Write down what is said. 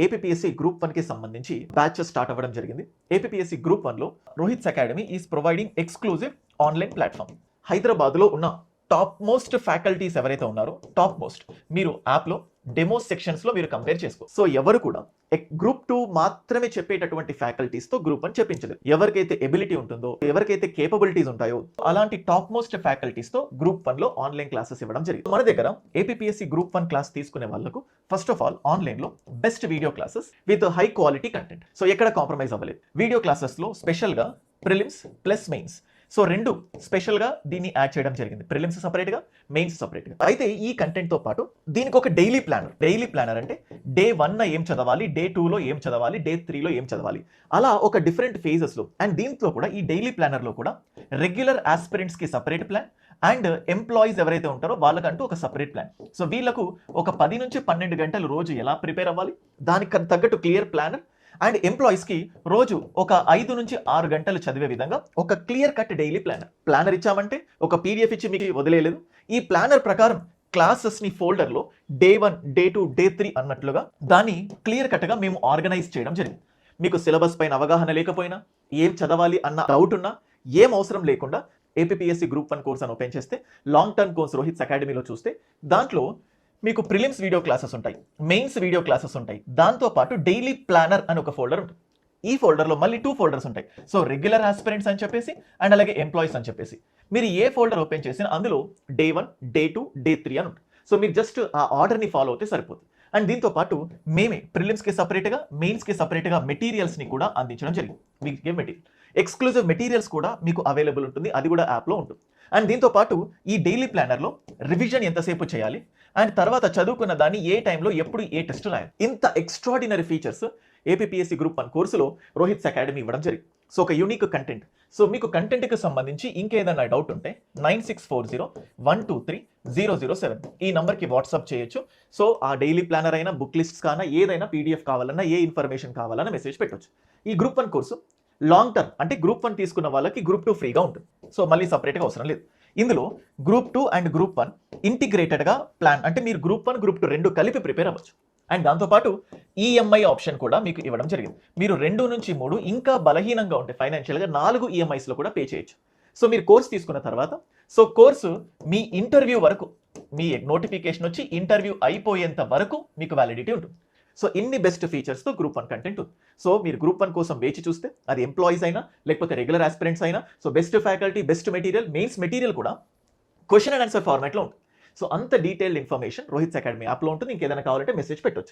APSC group 1 కి సంబంధించి batches start అవ్వడం జరిగింది. ఏపీఎస్సీ గ్రూప్ 1 లో Rohit's academy is providing exclusive online platform. హైదరాబాద్లో ఉన్న టాప్ మోస్ట్ ఫ్యాకల్టీస్ ఎవరైతే ఉన్నారో టాప్ మోస్ట్ మీరు యాప్లో డెమో సెక్షన్స్లో మీరు కంపేర్ చేసుకో. సో ఎవరు కూడా గ్రూప్ 2 మాత్రమే చెప్పేటటువంటి ఫ్యాకల్టీస్తో గ్రూప్ 1 చెప్పించలేదు. ఎవరికైతే ఎబిలిటీ ఉంటుందో, ఎవరికైతే కేపబిలిటీస్ ఉంటాయో అలాంటి టాప్ మోస్ట్ ఫ్యాకల్టీస్తో గ్రూప్ 1 లో ఆన్లైన్ క్లాసెస్ ఇవ్వడం జరిగింది. మన దగ్గర ఏపీఎస్సీ గ్రూప్ 1 క్లాస్ తీసుకునే వాళ్ళకు ఫస్ట్ ఆఫ్ ఆల్ ఆన్లైన్లో best video classes with high quality content. So ఎక్కడ కాంప్రమైజ్ అవ్వలేదు. వీడియో క్లాసెస్లో స్పెషల్గా ప్రిలిమ్స్ ప్లస్ మెయిన్స్, సో రెండు స్పెషల్గా దీన్ని యాడ్ చేయడం జరిగింది. ప్రిలిమ్స్ సపరేట్గా, మెయిన్స్ సపరేట్గా. అయితే ఈ కంటెంట్తో పాటు దీనికి ఒక డైలీ ప్లానర్ అంటే డే 1 ఏం చదవాలి, డే 2లో ఏం చదవాలి, డే 3లో ఏం చదవాలి, అలా ఒక డిఫరెంట్ ఫేజెస్లో. అండ్ దీంట్లో కూడా ఈ డైలీ ప్లానర్లో కూడా రెగ్యులర్ ఆస్పిరెంట్స్కి సపరేట్ ప్లాన్ అండ్ ఎంప్లాయీస్ ఎవరైతే ఉంటారో వాళ్ళకంటూ ఒక సపరేట్ ప్లాన్. సో వీళ్ళకు ఒక 10 నుంచి 12 గంటలు రోజు ఎలా ప్రిపేర్ అవ్వాలి, దానికి తగ్గట్టు క్లియర్ ప్లానర్. అండ్ ఎంప్లాయీస్కి రోజు ఒక 5 నుంచి 6 గంటలు చదివే విధంగా ఒక క్లియర్ కట్ డైలీ ప్లానర్ ఇచ్చామంటే ఒక పీడిఎఫ్ ఇచ్చి మీకు వదిలేదు. ఈ ప్లానర్ ప్రకారం క్లాసెస్ని ఫోల్డర్లో డే 1, డే 2, డే 3 అన్నట్లుగా దాన్ని క్లియర్ కట్గా మేము ఆర్గనైజ్ చేయడం జరిగింది. మీకు సిలబస్ పైన అవగాహన లేకపోయినా, ఏం చదవాలి అన్న డౌట్ ఉన్నా, ఏం అవసరం లేకుండా ఏపీఎస్సీ గ్రూప్ 1 కోర్స్ అని ఓపెన్ చేస్తే లాంగ్ టర్మ్ కోర్స్ రోహిత్స్ అకాడమీలో చూస్తే దాంట్లో మీకు ప్రిలిమ్స్ వీడియో క్లాసెస్ ఉంటాయి, మెయిన్స్ వీడియో క్లాసెస్ ఉంటాయి, దాంతోపాటు డైలీ ప్లానర్ అని ఒక ఫోల్డర్ ఉంటుంది. ఈ ఫోల్డర్లో మళ్ళీ 2 ఫోల్డర్స్ ఉంటాయి. సో రెగ్యులర్ ఆస్పిరెంట్స్ అని చెప్పేసి అండ్ అలాగే ఎంప్లాయీస్ అని చెప్పేసి మీరు ఏ ఫోల్డర్ ఓపెన్ చేసినా అందులో డే 1, డే 2, డే 3 అని ఉంటుంది. సో మీరు జస్ట్ ఆ ఆర్డర్ని ఫాలో అవుతే సరిపోతుంది. అండ్ దీంతో పాటు మేమే ప్రిలిమ్స్కి సపరేట్గా, మెయిన్స్కి సపరేట్గా మెటీరియల్స్ని కూడా అందించడం జరిగింది. మీకు ఏ మెటీరియల్ ఎక్స్క్లూజివ్ మెటీరియల్స్ కూడా మీకు అవైలబుల్ ఉంటుంది, అది కూడా యాప్లో ఉంటుంది. అండ్ దీంతో పాటు ఈ డైలీ ప్లానర్లో రివిజన్ ఎంతసేపు చేయాలి అండ్ తర్వాత చదువుకున్న దాన్ని ఏ టైంలో ఎప్పుడు ఏ టెస్ట్ రాయాలి, ఇంత ఎక్స్ట్రాడినరీ ఫీచర్స్ ఏపీఎస్సీ గ్రూప్ 1 కోర్సులో రోహిత్స్ అకాడమీ ఇవ్వడం జరిగింది. సో ఒక యూనిక్ కంటెంట్. సో మీకు కంటెంట్కి సంబంధించి ఇంకేదైనా డౌట్ ఉంటే 9640123007 ఈ నంబర్కి వాట్సాప్ చేయొచ్చు. సో ఆ డైలీ ప్లానర్ అయినా, బుక్ లిస్ట్స్ కానీ, ఏదైనా పీడిఎఫ్ కావాలన్నా, ఏ ఇన్ఫర్మేషన్ కావాలన్నా మెసేజ్ పెట్టవచ్చు. ఈ గ్రూప్ 1 కోర్సు లాంగ్ టర్మ్ అంటే గ్రూప్ 1 తీసుకున్న వాళ్ళకి గ్రూప్ 2 ఫ్రీగా ఉంటుంది. సో మళ్ళీ సపరేట్గా అవసరం లేదు. ఇందులో గ్రూప్ 2 అండ్ గ్రూప్ 1 ఇంటిగ్రేటెడ్గా ప్లాన్ అంటే మీరు గ్రూప్ 1, గ్రూప్ 2 రెండు కలిపి ప్రిపేర్ అవ్వచ్చు. అండ్ దాంతోపాటు ఈఎంఐ ఆప్షన్ కూడా మీకు ఇవ్వడం జరిగింది. మీరు 2 నుంచి 3 ఇంకా బలహీనంగా ఉంటే ఫైనాన్షియల్గా 4 ఈఎంఐస్లో కూడా పే చేయొచ్చు. సో మీరు కోర్స్ తీసుకున్న తర్వాత సో కోర్సు మీ ఇంటర్వ్యూ వరకు, మీ నోటిఫికేషన్ వచ్చి ఇంటర్వ్యూ అయిపోయేంత వరకు మీకు వ్యాలిడిటీ ఉంటుంది. సో ఇన్ని బెస్ట్ ఫీచర్స్తో గ్రూప్ 1 కంటెంట్ ఉంది. సో మీరు గ్రూప్ 1 కోసం వేచి చూస్తే అది ఎంప్లాయీస్ అయినా లేకపోతే రెగ్యులర్ ఆస్పిరెంట్స్ అయినా, so best faculty, best material, mains material కూడా క్వశ్చన్ అండ్ ఆన్సర్ ఫార్మాట్లో ఉంటుంది. సో అంత డీటెయిల్డ్ ఇన్ఫర్మేషన్ రోహిత్స్ అకాడమీ యాప్లో ఉంటుంది. ఇంకేదైనా కావాలంటే మెసేజ్ పెట్టొచ్చు.